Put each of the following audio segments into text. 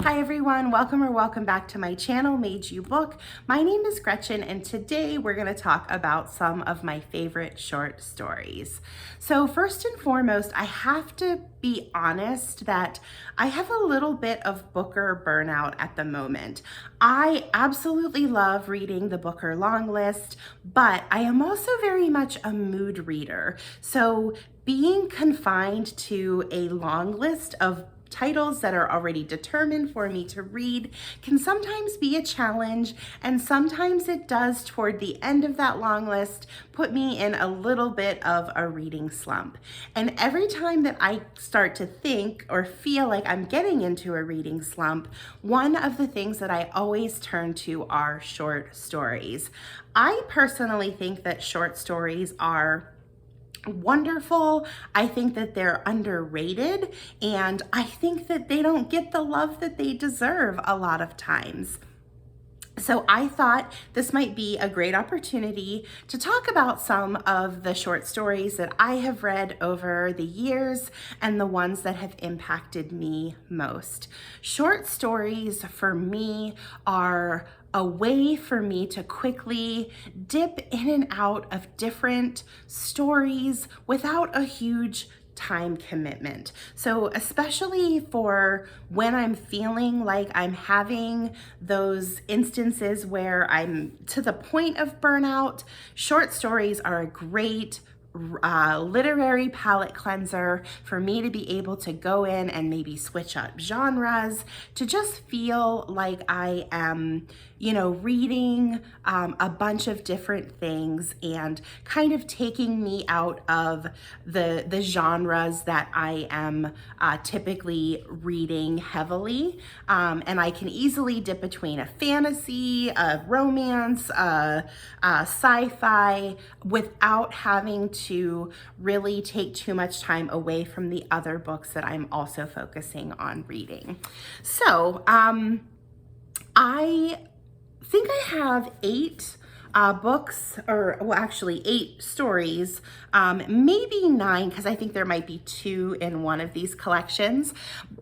Hi everyone, welcome back to my channel, Made You Book. My name is Gretchen and today we're going to talk about some of my favorite short stories. So first and foremost, I have to be honest that I have a little bit of Booker burnout at the moment. I absolutely love reading the Booker long list, but I am also very much a mood reader. So being confined to a long list of titles that are already determined for me to read can sometimes be a challenge, and sometimes it does, toward the end of that long list, put me in a little bit of a reading slump. And every time that I start to think or feel like I'm getting into a reading slump, one of the things that I always turn to are short stories. I personally think that short stories are wonderful. I think that they're underrated, and I think that they don't get the love that they deserve a lot of times. So I thought this might be a great opportunity to talk about some of the short stories that I have read over the years and the ones that have impacted me most. Short stories for me are a way for me to quickly dip in and out of different stories without a huge time commitment. So especially for when I'm feeling like I'm having those instances where I'm to the point of burnout, short stories are a great literary palette cleanser for me to be able to go in and maybe switch up genres to just feel like I am, reading a bunch of different things and kind of taking me out of the genres that I am typically reading heavily. And I can easily dip between a fantasy, a romance, a sci-fi without having to really take too much time away from the other books that I'm also focusing on reading. So I think I have 8 books, or well, actually 8 stories, maybe 9, because I think there might be 2 in one of these collections,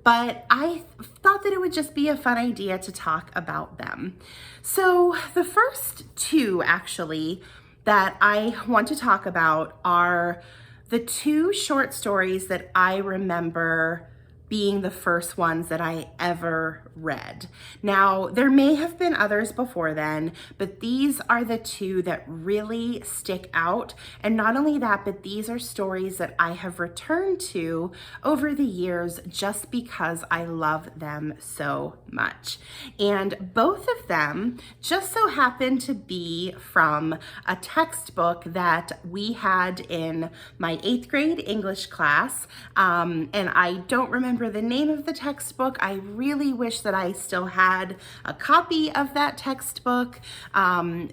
but I thought that it would just be a fun idea to talk about them. So the first 2 actually that I want to talk about are the 2 short stories that I remember being the first ones that I ever read. Now, there may have been others before then, but these are the 2 that really stick out. And not only that, but these are stories that I have returned to over the years just because I love them so much. And both of them just so happen to be from a textbook that we had in my 8th grade English class. And I don't remember the name of the textbook. I really wish that I still had a copy of that textbook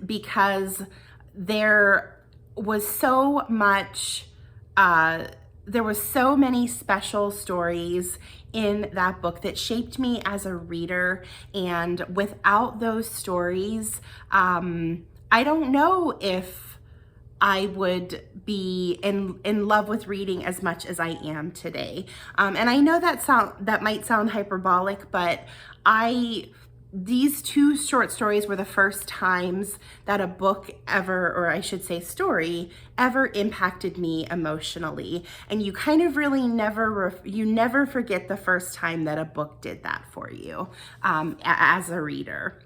because there was so much, there was so many special stories in that book that shaped me as a reader. And without those stories, I don't know if I would be in love with reading as much as I am today. And I know that might sound hyperbolic, but these 2 short stories were the first times that a book ever, or I should say story, ever impacted me emotionally. And you kind of really never forget the first time that a book did that for you as a reader.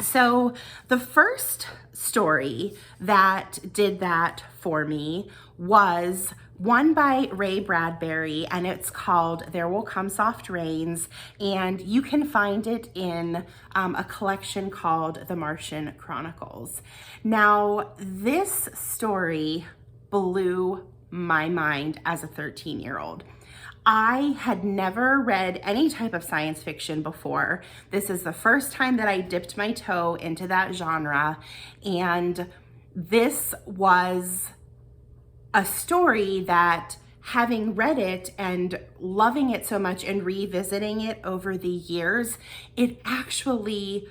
So the first story that did that for me was one by Ray Bradbury, and it's called There Will Come Soft Rains, and you can find it in a collection called the Martian Chronicles. Now, this story blew my mind as a 13-year-old. I had never read any type of science fiction before. This is the first time that I dipped my toe into that genre, and this was a story that, having read it and loving it so much and revisiting it over the years, it actually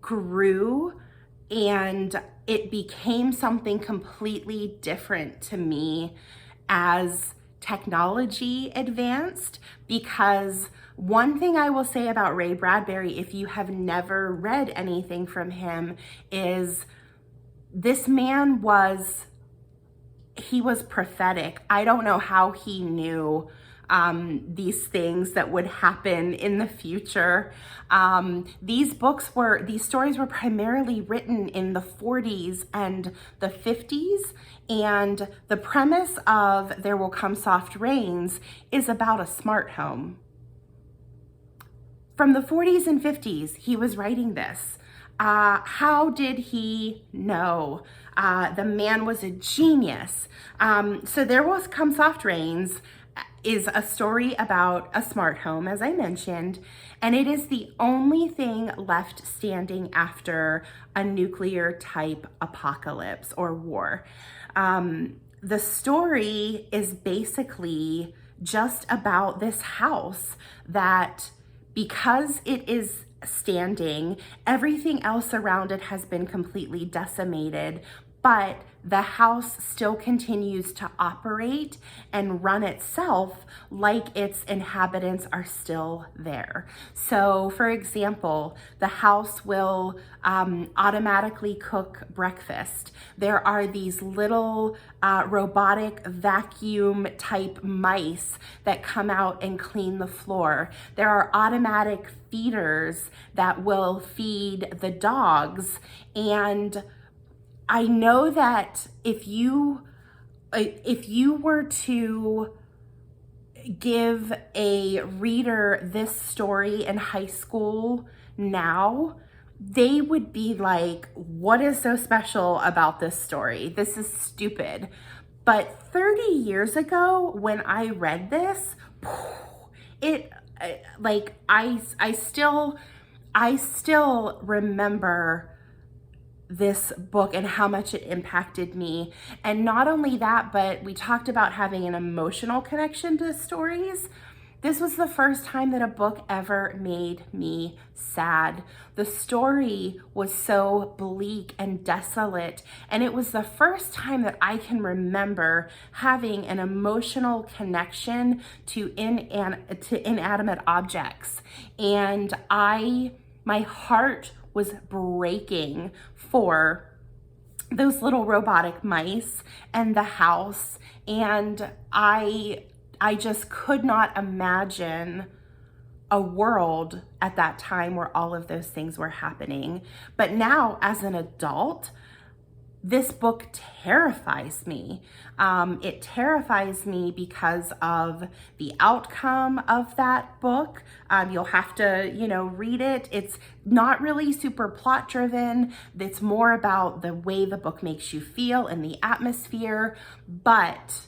grew and it became something completely different to me as technology advanced, because One thing I will say about Ray Bradbury, if you have never read anything from him, is this man was prophetic. I don't know how he knew these things that would happen in the future. These stories were primarily written in the 40s and the 50s, and the premise of There Will Come Soft Rains is about a smart home. From the 40s and 50s, he was writing this. How did he know? The man was a genius. So There Will Come Soft Rains is a story about a smart home, as I mentioned, and it is the only thing left standing after a nuclear type apocalypse or war. The story is basically just about this house that, because it is standing, everything else around it has been completely decimated, but the house still continues to operate and run itself like its inhabitants are still there. So, for example, the house will automatically cook breakfast. There are these little robotic vacuum type mice that come out and clean the floor. There are automatic feeders that will feed the dogs, and I know that if you were to give a reader this story in high school now, they would be like, what is so special about this story? This is stupid. But 30 years ago, when I read this, I still remember this book and how much it impacted me. And not only that, but we talked about having an emotional connection to stories. This was the first time that a book ever made me sad. The story was so bleak and desolate, and it was the first time that I can remember having an emotional connection to inanimate objects. And my heart was breaking for those little robotic mice and the house, and I just could not imagine a world at that time where all of those things were happening. But now, as an adult, this book terrifies me. It terrifies me because of the outcome of that book. You'll have to, read it. It's not really super plot driven. It's more about the way the book makes you feel and the atmosphere. But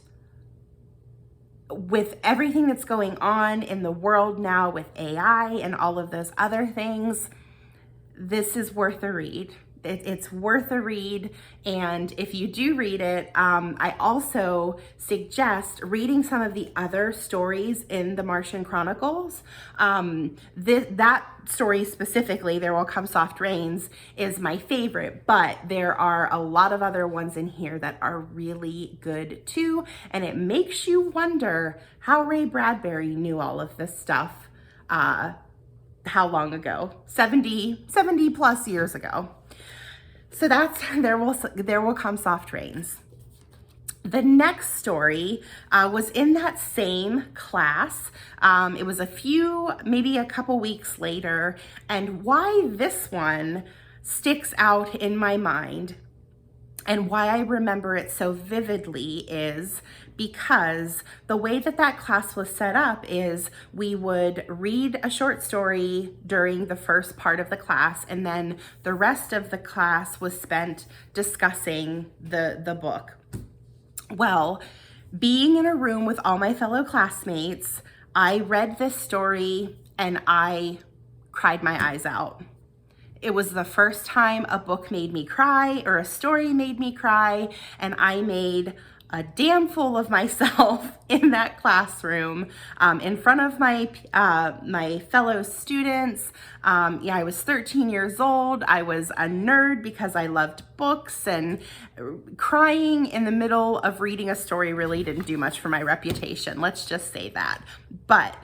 with everything that's going on in the world now with AI and all of those other things, this is worth a read. It's worth a read, and if you do read it, I also suggest reading some of the other stories in the Martian Chronicles. That story specifically, There Will Come Soft Rains, is my favorite, but there are a lot of other ones in here that are really good too, and it makes you wonder how Ray Bradbury knew all of this stuff. How long ago? 70 plus years ago. So that's There Will Come Soft Rains. The next story was in that same class. It was maybe a couple weeks later, and why this one sticks out in my mind and why I remember it so vividly is because the way that class was set up is we would read a short story during the first part of the class, and then the rest of the class was spent discussing the book. Well, being in a room with all my fellow classmates, I read this story and I cried my eyes out. It was the first time a book made me cry or a story made me cry, and I made a damn fool of myself in that classroom in front of my fellow students. I was 13 years old. I was a nerd because I loved books, and crying in the middle of reading a story really didn't do much for my reputation. Let's just say that. But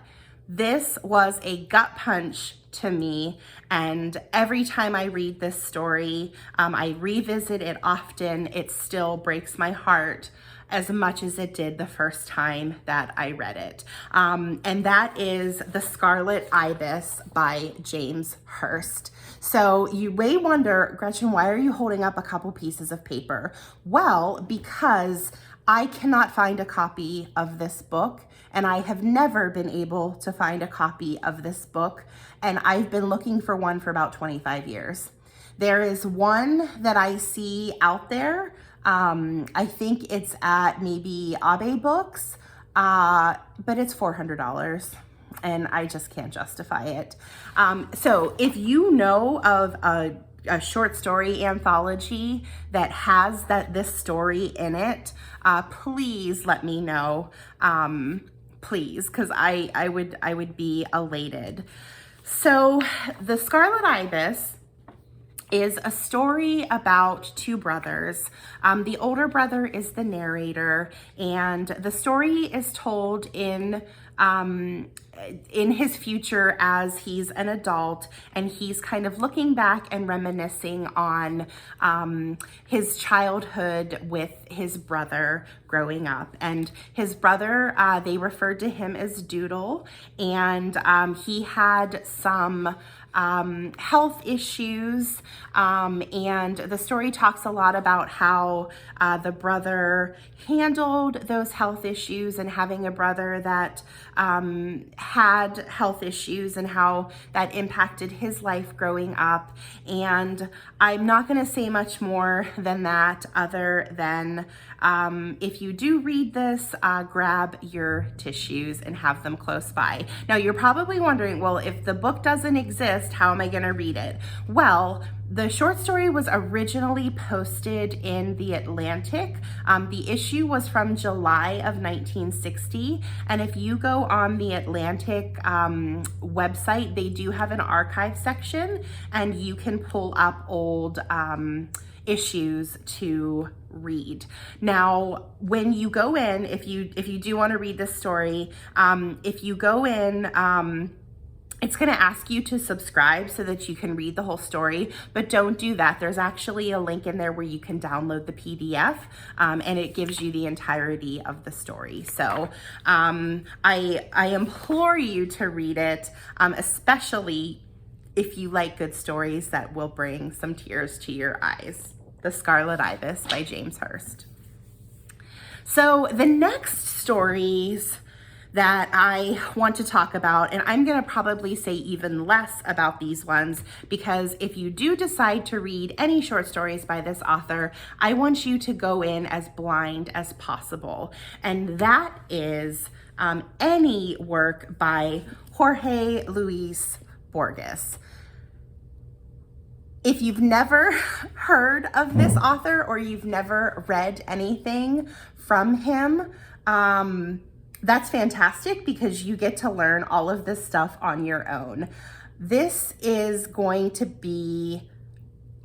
This was a gut punch to me, and every time I read this story, I revisit it often. It still breaks my heart as much as it did the first time that I read it. And that is The Scarlet Ibis by James Hurst. So you may wonder, Gretchen, why are you holding up a couple pieces of paper? Well, because I cannot find a copy of this book, and I have never been able to find a copy of this book, and I've been looking for one for about 25 years. There is one that I see out there. I think it's at maybe Abe Books, but it's $400 and I just can't justify it. So if you know of a short story anthology that has this story in it, please let me know, please, because I would be elated. So The Scarlet Ibis is a story about two brothers. The older brother is the narrator, and the story is told in his future as he's an adult, and he's kind of looking back and reminiscing on his childhood with his brother growing up. And his brother, they referred to him as Doodle, and he had some health issues, and the story talks a lot about how the brother handled those health issues, and having a brother that had health issues and how that impacted his life growing up. And I'm not going to say much more than that, other than if you do read this, grab your tissues and have them close by. Now you're probably wondering, well, if the book doesn't exist, how am I going to read it? Well, the short story was originally posted in The Atlantic. The issue was from July of 1960. And if you go on the Atlantic website, they do have an archive section, and you can pull up old issues to read. Now, when you go in, if you do want to read this story, if you go in, it's going to ask you to subscribe so that you can read the whole story, but don't do that. There's actually a link in there where you can download the PDF, and it gives you the entirety of the story. So I implore you to read it, especially if you like good stories that will bring some tears to your eyes. The Scarlet Ibis by James Hurst. So the next stories that I want to talk about, and I'm going to probably say even less about these ones, because if you do decide to read any short stories by this author, I want you to go in as blind as possible. And that is any work by Jorge Luis Borges. If you've never heard of this author, or you've never read anything from him, that's fantastic, because you get to learn all of this stuff on your own. This is going to be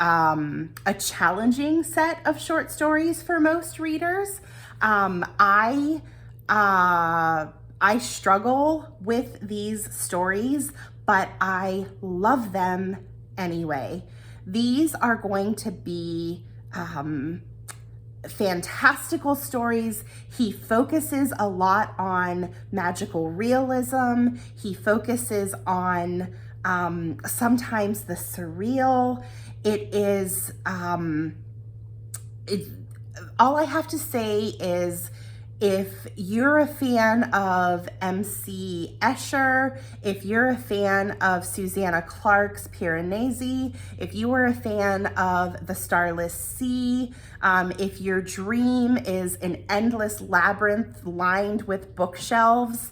a challenging set of short stories for most readers. I struggle with these stories, but I love them anyway. These are going to be fantastical stories. He focuses a lot on magical realism. He focuses on sometimes the surreal. It is, all I have to say is, if you're a fan of M.C. Escher, if you're a fan of Susanna Clarke's Piranesi, if you are a fan of The Starless Sea, if your dream is an endless labyrinth lined with bookshelves,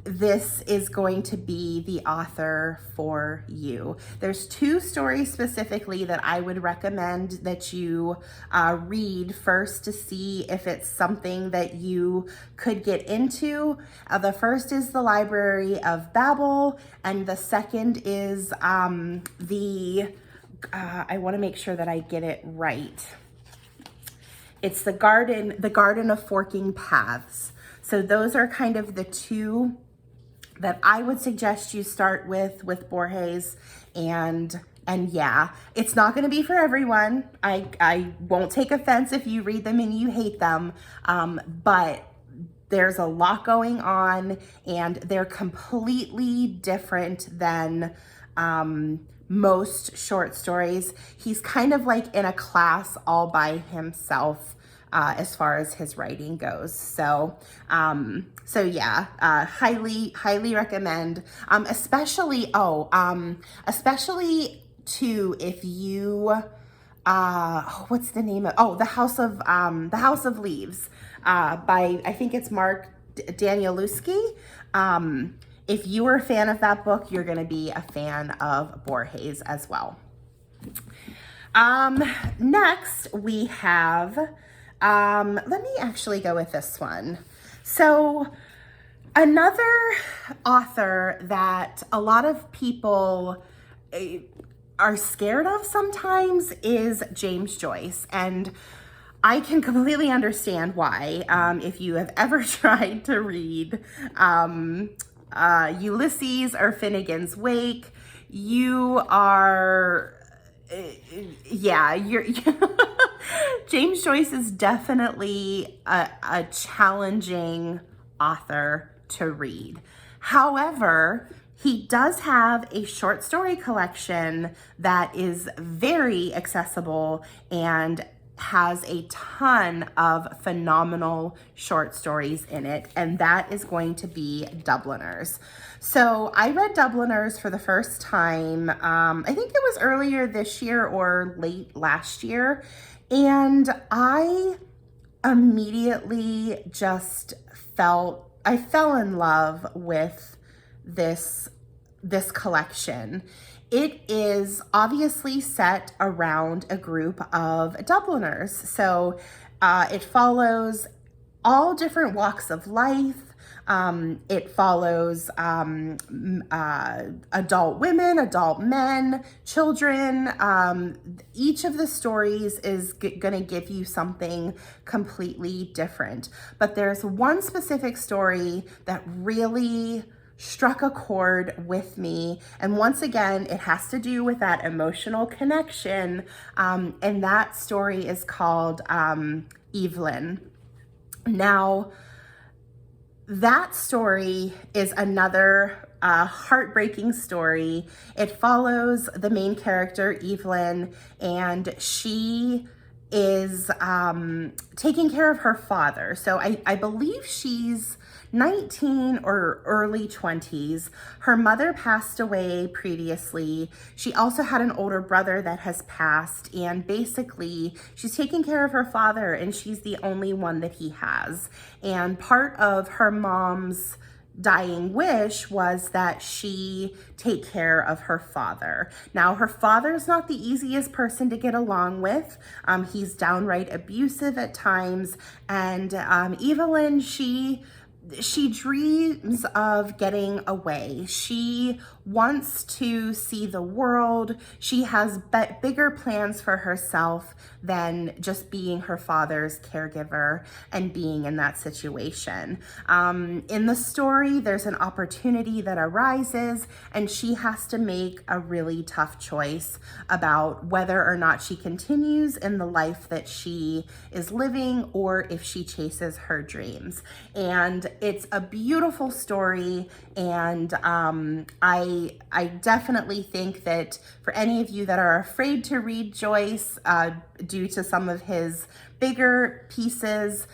this is going to be the author for you. There's two stories specifically that I would recommend that you read first to see if it's something that you could get into. The first is The Library of Babel, and the second is I want to make sure that I get it right. It's the Garden of Forking Paths. So those are kind of the two that I would suggest you start with Borges. And yeah, it's not going to be for everyone. I won't take offense if you read them and you hate them, but there's a lot going on, and they're completely different than most short stories. He's kind of like in a class all by himself as far as his writing goes. So yeah, highly recommend, especially too, if you, what's the name of, the House of Leaves, by, I think it's Mark Danielewski. If you were a fan of that book, you're going to be a fan of Borges as well. Next we have, let me actually go with this one. So another author that a lot of people are scared of sometimes is James Joyce. And I can completely understand why. If you have ever tried to read Ulysses or Finnegan's Wake, you are, you're James Joyce is definitely a challenging author to read. However, he does have a short story collection that is very accessible and has a ton of phenomenal short stories in it, and that is going to be Dubliners. So I read Dubliners for the first time, I think it was earlier this year or late last year, and I immediately just fell in love with this collection. It is obviously set around a group of Dubliners. So it follows all different walks of life. It follows adult women, adult men, children. Each of the stories is going to give you something completely different. But there's one specific story that really struck a chord with me. And once again, it has to do with that emotional connection. And that story is called Eveline. Now, that story is another heartbreaking story. It follows the main character, Eveline, and she is taking care of her father. So I believe she's 19 or early 20s. Her mother passed away previously. She also had an older brother that has passed, and basically she's taking care of her father, and she's the only one that he has. And part of her mom's dying wish was that she take care of her father. Now, her father's not the easiest person to get along with. He's downright abusive at times, and Eveline, she dreams of getting away. She wants to see the world. She has bigger plans for herself than just being her father's caregiver and being in that situation. In the story, there's an opportunity that arises, and she has to make a really tough choice about whether or not she continues in the life that she is living or if she chases her dreams. And it's a beautiful story, and I definitely think that for any of you that are afraid to read Joyce due to some of his bigger pieces,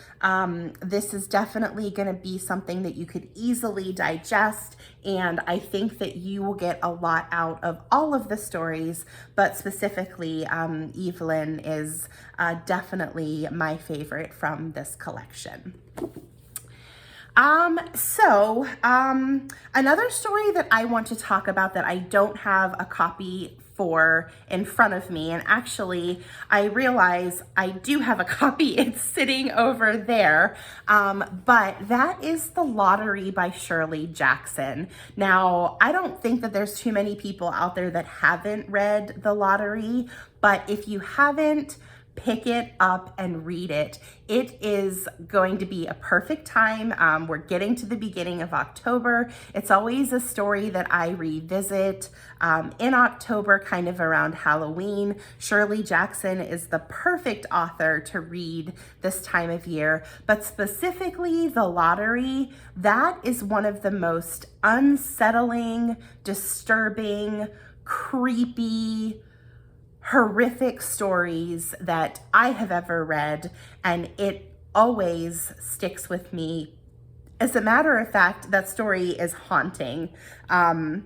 this is definitely going to be something that you could easily digest, and I think that you will get a lot out of all of the stories, but specifically Eveline is definitely my favorite from this collection. Another story that I want to talk about that I don't have a copy for in front of me, and actually I realize I do have a copy, it's sitting over there, but that is The Lottery by Shirley Jackson. Now, I don't think that there's too many people out there that haven't read The Lottery, but if you haven't, pick it up and read it. It is going to be a perfect time. We're getting to the beginning of October. It's always a story that I revisit in October, kind of around Halloween. Shirley Jackson is the perfect author to read this time of year, but specifically The Lottery, that is one of the most unsettling, disturbing, creepy, horrific stories that I have ever read, and it always sticks with me. As a matter of fact, that story is haunting. And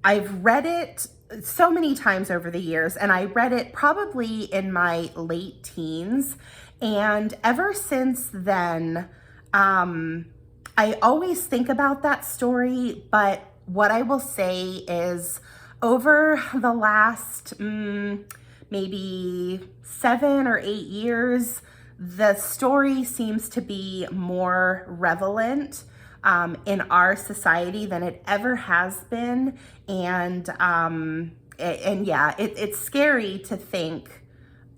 I've read it so many times over the years, and I read it probably in my late teens. And ever since then, I always think about that story, but what I will say is over the last maybe 7 or 8 years, the story seems to be more relevant in our society than it ever has been. And yeah, it's scary to think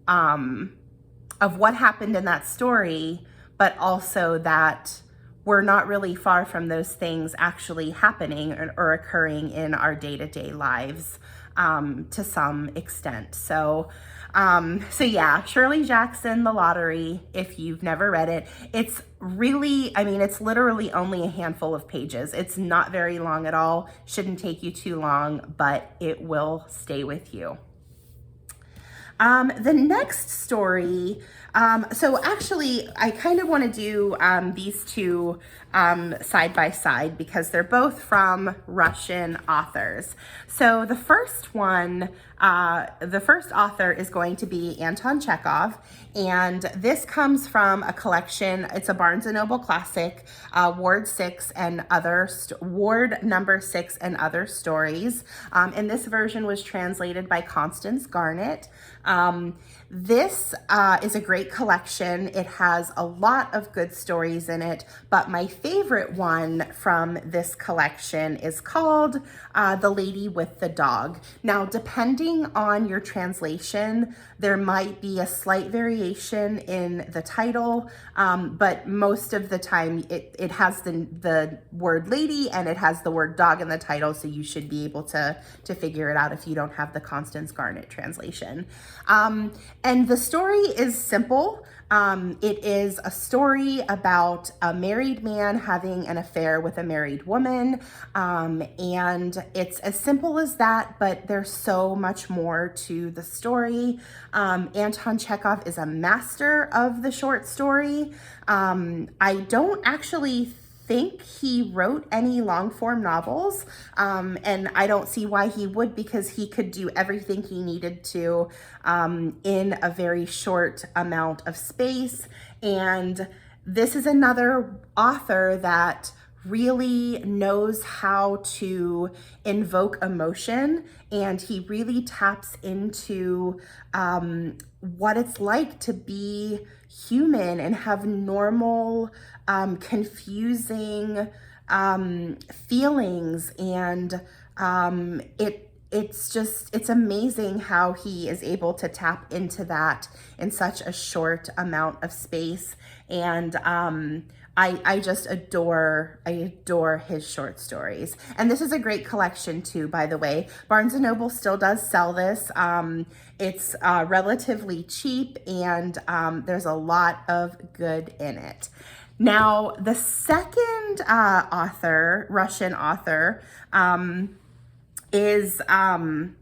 of what happened in that story, but also that we're not really far from those things actually happening or occurring in our day-to-day lives to some extent. So yeah, Shirley Jackson, The Lottery, if you've never read it, it's really, I mean, it's literally only a handful of pages. It's not very long at all, shouldn't take you too long, but it will stay with you. The next story, so actually I kind of want to do these two side by side because they're both from Russian authors. So the first one, the first author is going to be Anton Chekhov, and this comes from a collection. It's a Barnes & Noble classic, Ward number 6 and other stories. And this version was translated by Constance Garnett. This is a great collection. It has a lot of good stories in it, but my favorite one from this collection is called The Lady with the Dog. Now, depending on your translation, there might be a slight variation in the title, but most of the time it has the word lady and it has the word dog in the title, so you should be able to figure it out if you don't have the Constance Garnett translation. And the story is simple. It is a story about a married man having an affair with a married woman. And it's as simple as that, but there's so much more to the story. Anton Chekhov is a master of the short story. I don't actually think he wrote any long form novels, and I don't see why he would, because he could do everything he needed to in a very short amount of space. And this is another author that really knows how to invoke emotion, and he really taps into what it's like to be human and have normal, confusing feelings. And it's amazing how he is able to tap into that in such a short amount of space. And I just adore his short stories. And this is a great collection too, by the way. Barnes & Noble still does sell this. It's relatively cheap, and there's a lot of good in it. Now, the second Russian author, is Ivan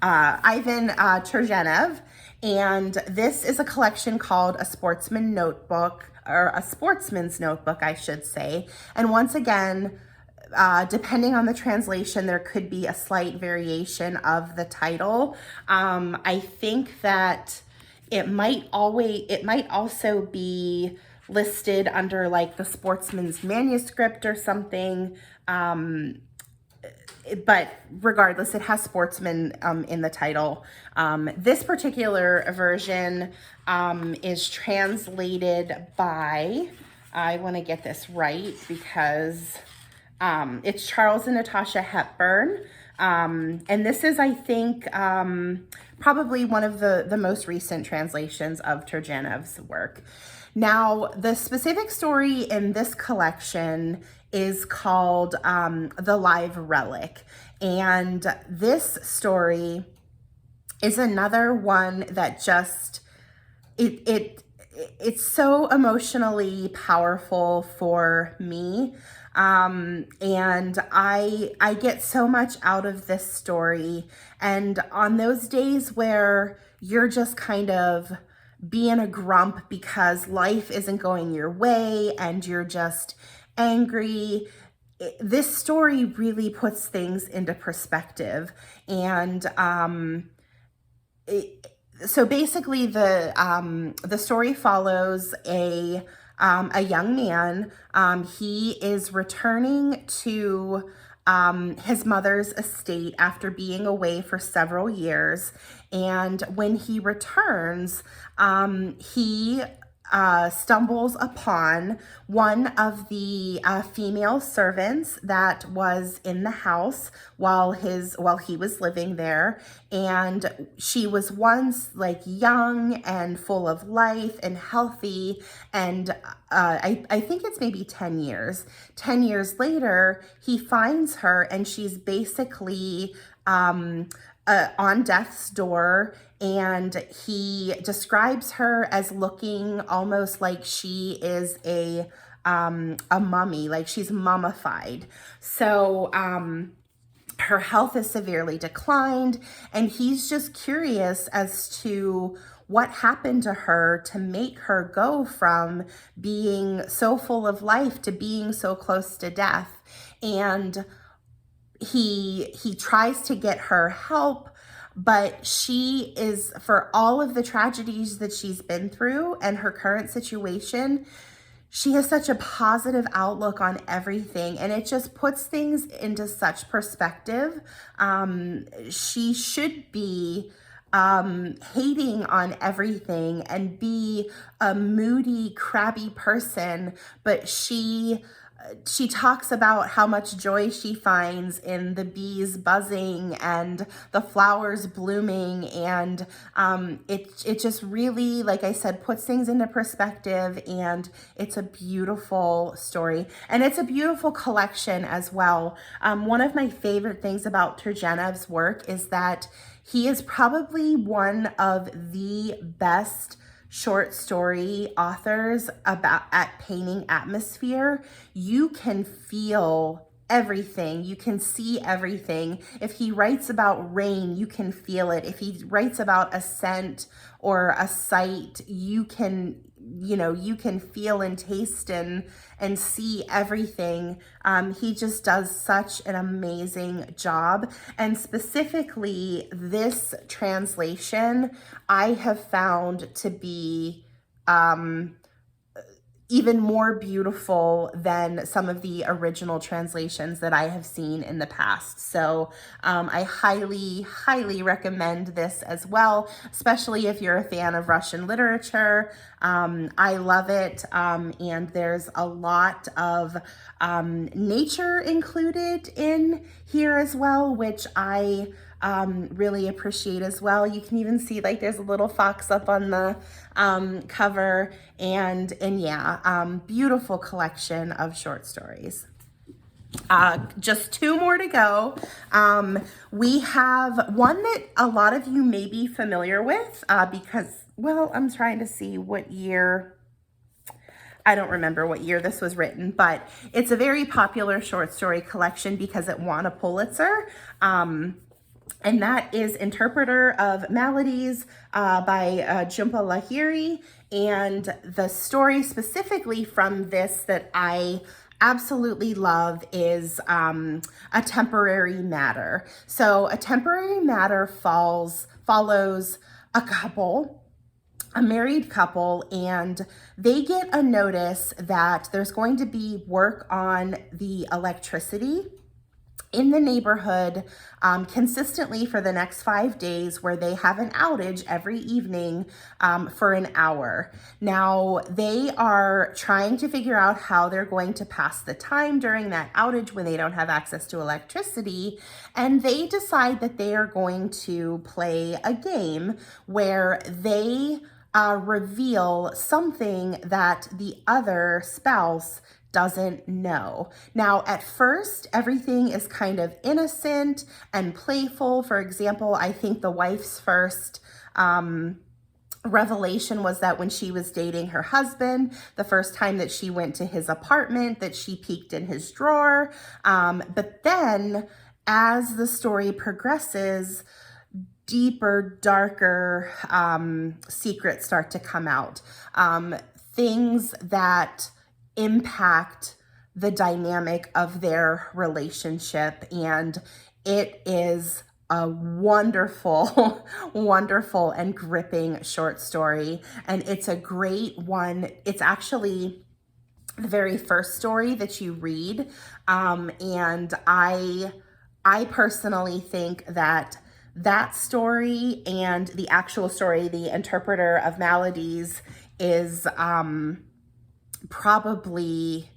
Turgenev, and this is a collection called A Sportsman's Notebook, I should say. And once again, depending on the translation, there could be a slight variation of the title. I think that it might also be listed under like the Sportsman's Manuscript or something. But regardless, it has sportsman in the title. This particular version is translated by, I want to get this right because it's Charles and Natasha Hepburn. And this is, I think, probably one of the most recent translations of Turgenev's work. Now, the specific story in this collection is called The Live Relic. And this story is another one that just, it's so emotionally powerful for me. And I get so much out of this story. And on those days where you're just kind of being a grump because life isn't going your way and you're just angry, this story really puts things into perspective. And so basically the story follows a young man. He is returning to his mother's estate after being away for several years. And when he returns, he stumbles upon one of the female servants that was in the house while he was living there, and she was once like young and full of life and healthy, and I think it's maybe 10 years. 10 years later, he finds her and she's basically on death's door, and he describes her as looking almost like she is a mummy, like she's mummified. So her health is severely declined, and he's just curious as to what happened to her to make her go from being so full of life to being so close to death. And he tries to get her help, but she is, for all of the tragedies that she's been through and her current situation, she has such a positive outlook on everything, and it just puts things into such perspective. She should be hating on everything and be a moody, crabby person, but she talks about how much joy she finds in the bees buzzing and the flowers blooming, and it just really, like I said, puts things into perspective, and it's a beautiful story, and it's a beautiful collection as well. One of my favorite things about Turgenev's work is that he is probably one of the best short story authors at painting atmosphere. You can feel everything. You can see everything. If he writes about rain, you can feel it. If he writes about a scent or a sight, you can feel and taste and see everything. He just does such an amazing job. And specifically, this translation I have found to be even more beautiful than some of the original translations that I have seen in the past. So I highly, highly recommend this as well, especially if you're a fan of Russian literature. I love it. And there's a lot of nature included in here as well, which I really appreciate as well. You can even see like there's a little fox up on the cover, and yeah, beautiful collection of short stories. Just two more to go. We have one that a lot of you may be familiar with because, well, I'm trying to see what year. I don't remember what year this was written, but it's a very popular short story collection because it won a Pulitzer. And that is Interpreter of Maladies by Jhumpa Lahiri. And the story specifically from this that I absolutely love is A Temporary Matter. So A Temporary Matter follows a couple, a married couple, and they get a notice that there's going to be work on the electricity. in the neighborhood consistently for the next 5 days, where they have an outage every evening for an hour. Now, they are trying to figure out how they're going to pass the time during that outage when they don't have access to electricity, and they decide that they are going to play a game where they reveal something that the other spouse doesn't know. Now, at first, everything is kind of innocent and playful. For example, I think the wife's first revelation was that when she was dating her husband, the first time that she went to his apartment, that she peeked in his drawer. But then, as the story progresses, deeper, darker secrets start to come out. Things that impact the dynamic of their relationship. And it is a wonderful, wonderful and gripping short story. And it's a great one. It's actually the very first story that you read. And I personally think that story and the actual story, The Interpreter of Maladies, is probably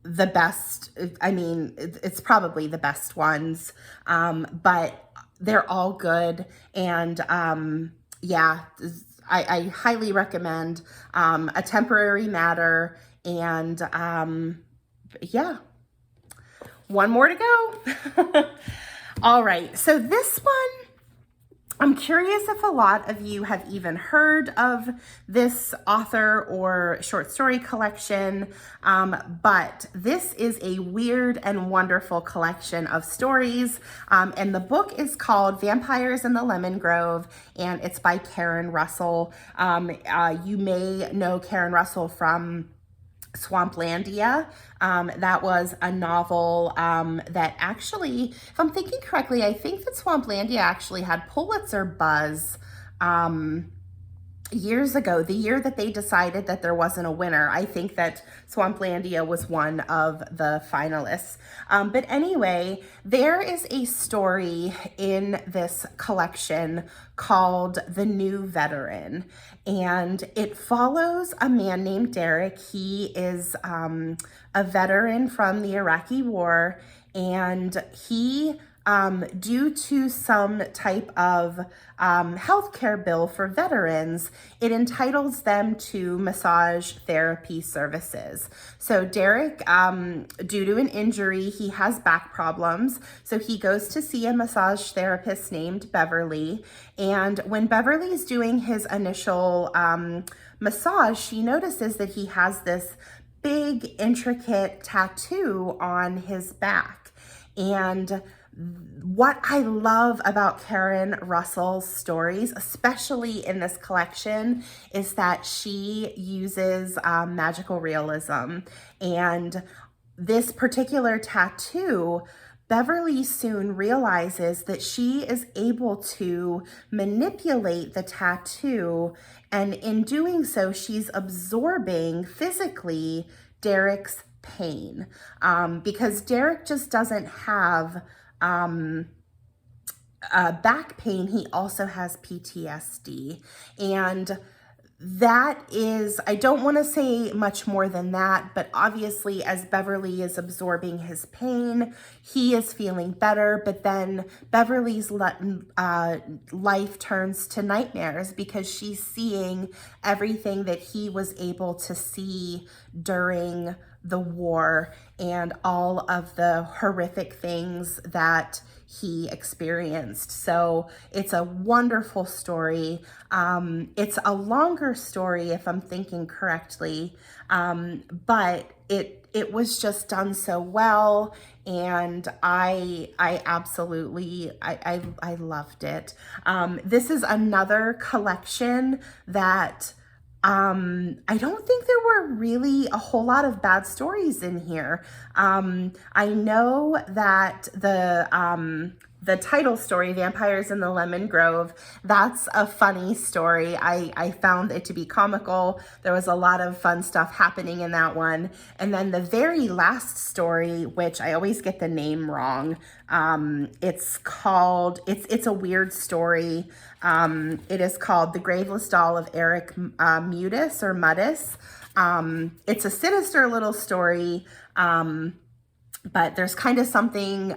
the best. I mean, it's probably the best ones, but they're all good. And yeah, I highly recommend A Temporary Matter. And yeah, one more to go. All right, so this one, I'm curious if a lot of you have even heard of this author or short story collection, but this is a weird and wonderful collection of stories, and the book is called Vampires in the Lemon Grove, and it's by Karen Russell. You may know Karen Russell from Swamplandia. That was a novel that actually, if I'm thinking correctly, I think that Swamplandia actually had Pulitzer buzz years ago, the year that they decided that there wasn't a winner. I think that Swamplandia was one of the finalists. But anyway, there is a story in this collection called The New Veteran, and it follows a man named Derek. He is a veteran from the Iraqi War, and he due to some type of healthcare bill for veterans, it entitles them to massage therapy services. So Derek, due to an injury, he has back problems. So he goes to see a massage therapist named Beverly. And when Beverly's doing his initial massage, she notices that he has this big, intricate tattoo on his back. And what I love about Karen Russell's stories, especially in this collection, is that she uses magical realism. And this particular tattoo, Beverly soon realizes that she is able to manipulate the tattoo, and in doing so, she's absorbing physically Derek's pain, because Derek just doesn't have back pain. He also has PTSD, and that is, I don't want to say much more than that, but obviously as Beverly is absorbing his pain, he is feeling better, but then Beverly's life turns to nightmares because she's seeing everything that he was able to see during the war and all of the horrific things that he experienced. So it's a wonderful story. It's a longer story if I'm thinking correctly, but it was just done so well, and I absolutely loved it. This is another collection that I don't think there were really a whole lot of bad stories in here. I know that the the title story, Vampires in the Lemon Grove, that's a funny story. I found it to be comical. There was a lot of fun stuff happening in that one. And then the very last story, which I always get the name wrong, it's a weird story. It is called The Graveless Doll of Eric Mudis or Mudis. It's a sinister little story. But there's kind of something,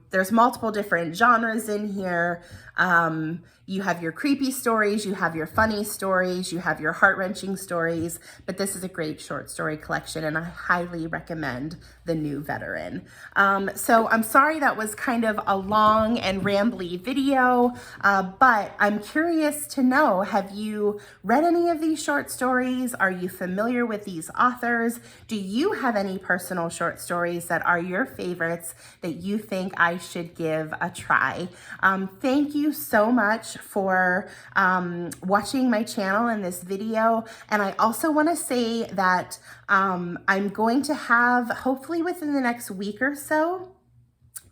there's multiple different genres in here. You have your creepy stories, you have your funny stories, you have your heart-wrenching stories, but this is a great short story collection, and I highly recommend The New Veteran. So I'm sorry that was kind of a long and rambly video, but I'm curious to know, have you read any of these short stories? Are you familiar with these authors? Do you have any personal short stories that are your favorites that you think I should give a try? Thank you so much for watching my channel in this video. And I also want to say that I'm going to have, hopefully within the next week or so,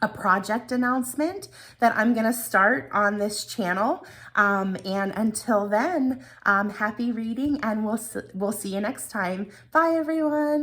a project announcement that I'm going to start on this channel. And until then, happy reading, and we'll see you next time. Bye, everyone.